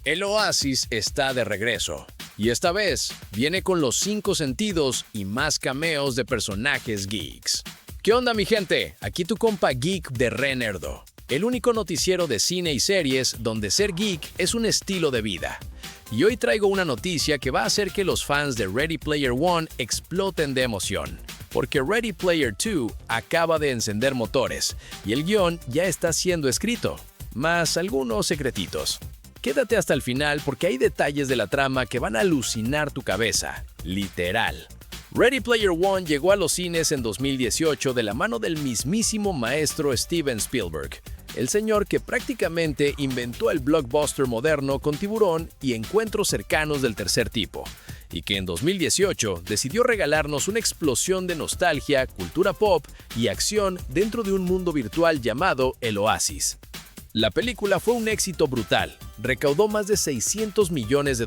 El Oasis está de regreso, y esta vez viene con los 5 sentidos y más cameos de personajes geeks. ¿Qué onda, mi gente? Aquí tu compa geek de Re Nerdo, el único noticiero de cine y series donde ser geek es un estilo de vida. Y hoy traigo una noticia que va a hacer que los fans de Ready Player One exploten de emoción, porque Ready Player 2 acaba de encender motores y el guión ya está siendo escrito, más algunos secretitos. Quédate hasta el final porque hay detalles de la trama que van a alucinar tu cabeza, literal. Ready Player One llegó a los cines en 2018 de la mano del mismísimo maestro Steven Spielberg, el señor que prácticamente inventó el blockbuster moderno con Tiburón y Encuentros cercanos del tercer tipo, y que en 2018 decidió regalarnos una explosión de nostalgia, cultura pop y acción dentro de un mundo virtual llamado El Oasis. La película fue un éxito brutal, recaudó más de $600 millones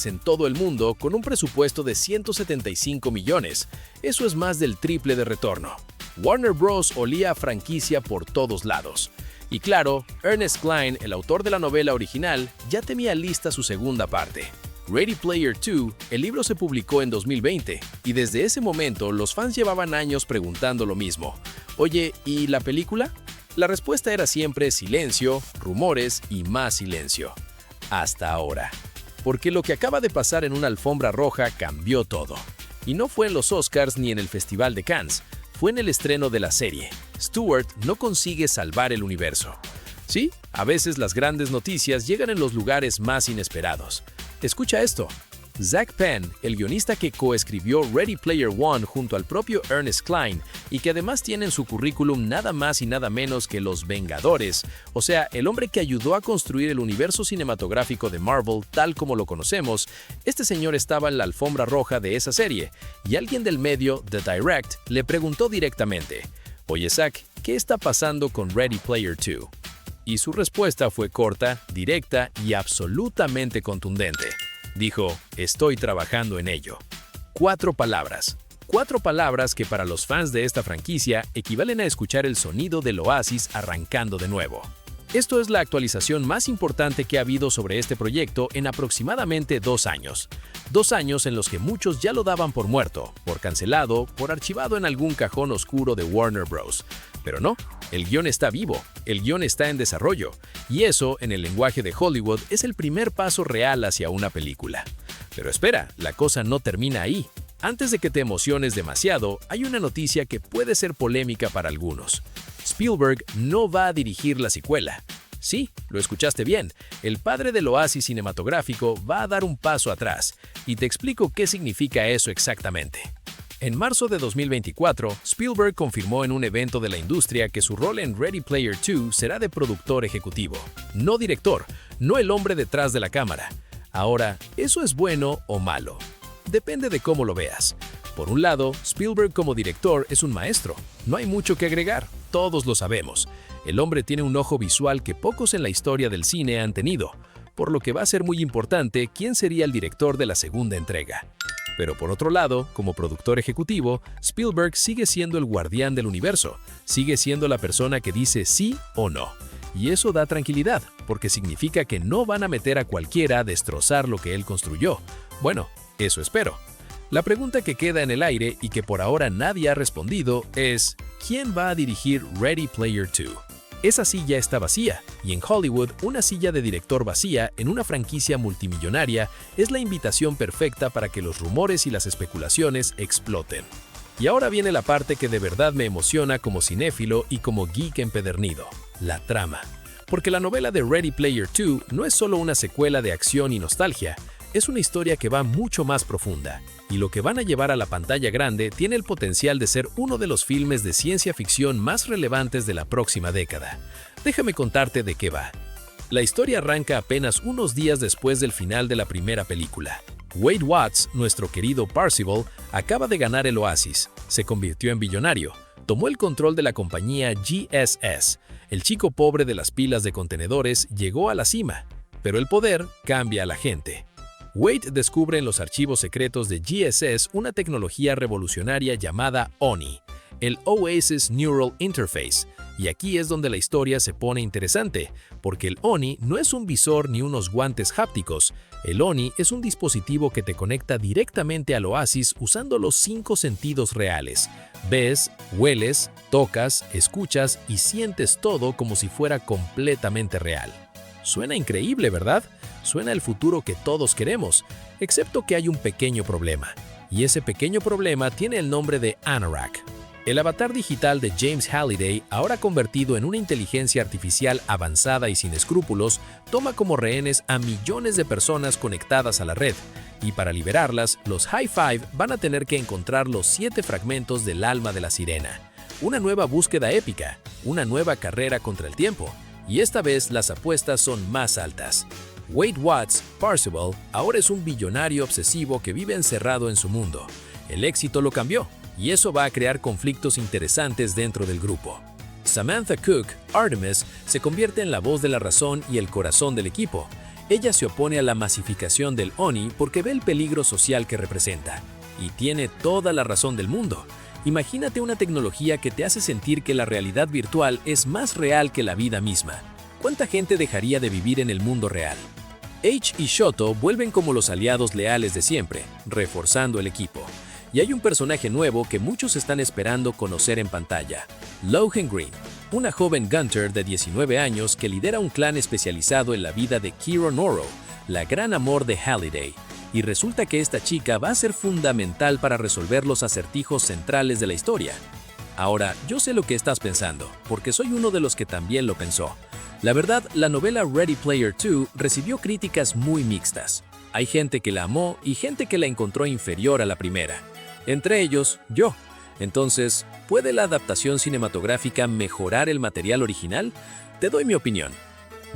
en todo el mundo con un presupuesto de 175 millones, eso es más del triple de retorno. Warner Bros. Olía a franquicia por todos lados. Y claro, Ernest Cline, el autor de la novela original, ya tenía lista su segunda parte. Ready Player 2, el libro se publicó en 2020, y desde ese momento los fans llevaban años preguntando lo mismo. Oye, ¿y la película? La respuesta era siempre silencio, rumores y más silencio. Hasta ahora. Porque lo que acaba de pasar en una alfombra roja cambió todo. Y no fue en los Oscars ni en el Festival de Cannes, fue en el estreno de la serie. Stewart no consigue salvar el universo. Sí, a veces las grandes noticias llegan en los lugares más inesperados. Escucha esto. Zach Penn, el guionista que coescribió Ready Player One junto al propio Ernest Cline y que además tiene en su currículum nada más y nada menos que Los Vengadores, o sea, el hombre que ayudó a construir el universo cinematográfico de Marvel tal como lo conocemos, este señor estaba en la alfombra roja de esa serie, y alguien del medio, The Direct, le preguntó directamente, «Oye Zach, ¿qué está pasando con Ready Player 2?» Y su respuesta fue corta, directa y absolutamente contundente. Dijo, estoy trabajando en ello. 4 palabras. 4 palabras que para los fans de esta franquicia equivalen a escuchar el sonido del Oasis arrancando de nuevo. Esto es la actualización más importante que ha habido sobre este proyecto en aproximadamente 2 años. 2 años en los que muchos ya lo daban por muerto, por cancelado, por archivado en algún cajón oscuro de Warner Bros. Pero no, el guión está vivo, el guión está en desarrollo, y eso, en el lenguaje de Hollywood, es el primer paso real hacia una película. Pero espera, la cosa no termina ahí. Antes de que te emociones demasiado, hay una noticia que puede ser polémica para algunos. Spielberg no va a dirigir la secuela. Sí, lo escuchaste bien, el padre del oasis cinematográfico va a dar un paso atrás, y te explico qué significa eso exactamente. En marzo de 2024, Spielberg confirmó en un evento de la industria que su rol en Ready Player 2 será de productor ejecutivo, no director, no el hombre detrás de la cámara. Ahora, ¿eso es bueno o malo? Depende de cómo lo veas. Por un lado, Spielberg como director es un maestro, no hay mucho que agregar, todos lo sabemos. El hombre tiene un ojo visual que pocos en la historia del cine han tenido, por lo que va a ser muy importante quién sería el director de la segunda entrega. Pero por otro lado, como productor ejecutivo, Spielberg sigue siendo el guardián del universo, sigue siendo la persona que dice sí o no. Y eso da tranquilidad, porque significa que no van a meter a cualquiera a destrozar lo que él construyó. Bueno, eso espero. La pregunta que queda en el aire y que por ahora nadie ha respondido es, ¿quién va a dirigir Ready Player 2? Esa silla está vacía, y en Hollywood una silla de director vacía en una franquicia multimillonaria es la invitación perfecta para que los rumores y las especulaciones exploten. Y ahora viene la parte que de verdad me emociona como cinéfilo y como geek empedernido, la trama. Porque la novela de Ready Player 2 no es solo una secuela de acción y nostalgia, es una historia que va mucho más profunda, y lo que van a llevar a la pantalla grande tiene el potencial de ser uno de los filmes de ciencia ficción más relevantes de la próxima década. Déjame contarte de qué va. La historia arranca apenas unos días después del final de la primera película. Wade Watts, nuestro querido Parzival, acaba de ganar el Oasis, se convirtió en billonario, tomó el control de la compañía GSS. El chico pobre de las pilas de contenedores llegó a la cima, pero el poder cambia a la gente. Wade descubre en los archivos secretos de GSS una tecnología revolucionaria llamada ONI, el Oasis Neural Interface, Y aquí es donde la historia se pone interesante, porque el Oni no es un visor ni unos guantes hápticos. El Oni es un dispositivo que te conecta directamente al Oasis usando los 5 sentidos reales. Ves, hueles, tocas, escuchas y sientes todo como si fuera completamente real. Suena increíble, ¿verdad? Suena el futuro que todos queremos, excepto que hay un pequeño problema. Y ese pequeño problema tiene el nombre de Anorak. El avatar digital de James Halliday, ahora convertido en una inteligencia artificial avanzada y sin escrúpulos, toma como rehenes a millones de personas conectadas a la red. Y para liberarlas, los High Five van a tener que encontrar los 7 fragmentos del alma de la sirena. Una nueva búsqueda épica, una nueva carrera contra el tiempo. Y esta vez las apuestas son más altas. Wade Watts, Parzival, ahora es un billonario obsesivo que vive encerrado en su mundo. El éxito lo cambió, y eso va a crear conflictos interesantes dentro del grupo. Samantha Cook, Artemis, se convierte en la voz de la razón y el corazón del equipo. Ella se opone a la masificación del Oni porque ve el peligro social que representa. Y tiene toda la razón del mundo. Imagínate una tecnología que te hace sentir que la realidad virtual es más real que la vida misma. ¿Cuánta gente dejaría de vivir en el mundo real? H y Shoto vuelven como los aliados leales de siempre, reforzando el equipo. Y hay un personaje nuevo que muchos están esperando conocer en pantalla, Lohan Green, una joven Gunter de 19 años que lidera un clan especializado en la vida de Kiro Noro, la gran amor de Halliday. Y resulta que esta chica va a ser fundamental para resolver los acertijos centrales de la historia. Ahora, yo sé lo que estás pensando, porque soy uno de los que también lo pensó. La verdad, la novela Ready Player 2 recibió críticas muy mixtas. Hay gente que la amó y gente que la encontró inferior a la primera. Entre ellos, yo. Entonces, ¿puede la adaptación cinematográfica mejorar el material original? Te doy mi opinión.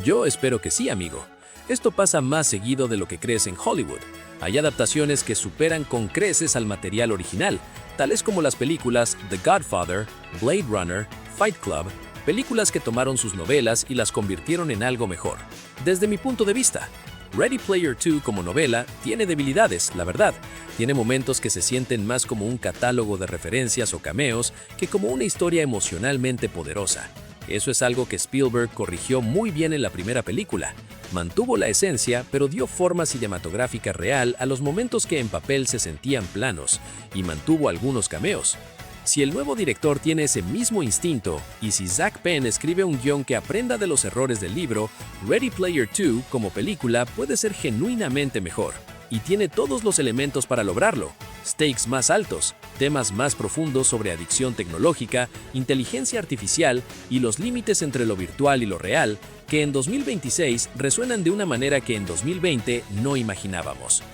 Yo espero que sí, amigo. Esto pasa más seguido de lo que crees en Hollywood. Hay adaptaciones que superan con creces al material original, tales como las películas The Godfather, Blade Runner, Fight Club, películas que tomaron sus novelas y las convirtieron en algo mejor. Desde mi punto de vista, Ready Player 2 como novela tiene debilidades, la verdad. Tiene momentos que se sienten más como un catálogo de referencias o cameos que como una historia emocionalmente poderosa. Eso es algo que Spielberg corrigió muy bien en la primera película. Mantuvo la esencia, pero dio forma cinematográfica real a los momentos que en papel se sentían planos, y mantuvo algunos cameos. Si el nuevo director tiene ese mismo instinto, y si Zach Penn escribe un guión que aprenda de los errores del libro, Ready Player 2 como película puede ser genuinamente mejor. Y tiene todos los elementos para lograrlo. Stakes más altos, temas más profundos sobre adicción tecnológica, inteligencia artificial y los límites entre lo virtual y lo real, que en 2026 resuenan de una manera que en 2020 no imaginábamos.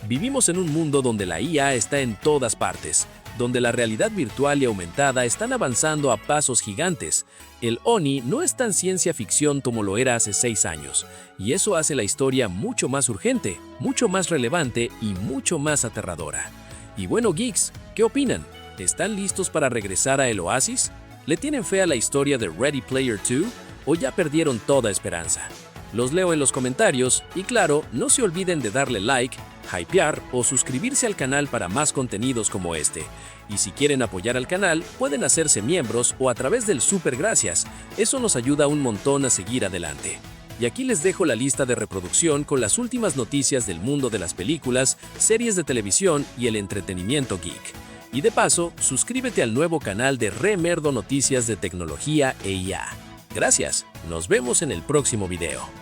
Vivimos en un mundo donde la IA está en todas partes, donde la realidad virtual y aumentada están avanzando a pasos gigantes. El Oni no es tan ciencia ficción como lo era hace 6 años, y eso hace la historia mucho más urgente, mucho más relevante y mucho más aterradora. Y bueno, geeks, ¿qué opinan? ¿Están listos para regresar a el Oasis? ¿Le tienen fe a la historia de Ready Player 2 o ya perdieron toda esperanza? Los leo en los comentarios y claro, no se olviden de darle like, hypear o suscribirse al canal para más contenidos como este. Y si quieren apoyar al canal, pueden hacerse miembros o a través del super gracias. Eso nos ayuda un montón a seguir adelante. Y aquí les dejo la lista de reproducción con las últimas noticias del mundo de las películas, series de televisión y el entretenimiento geek. Y de paso, suscríbete al nuevo canal de Remerdo Noticias de Tecnología e IA. Gracias, nos vemos en el próximo video.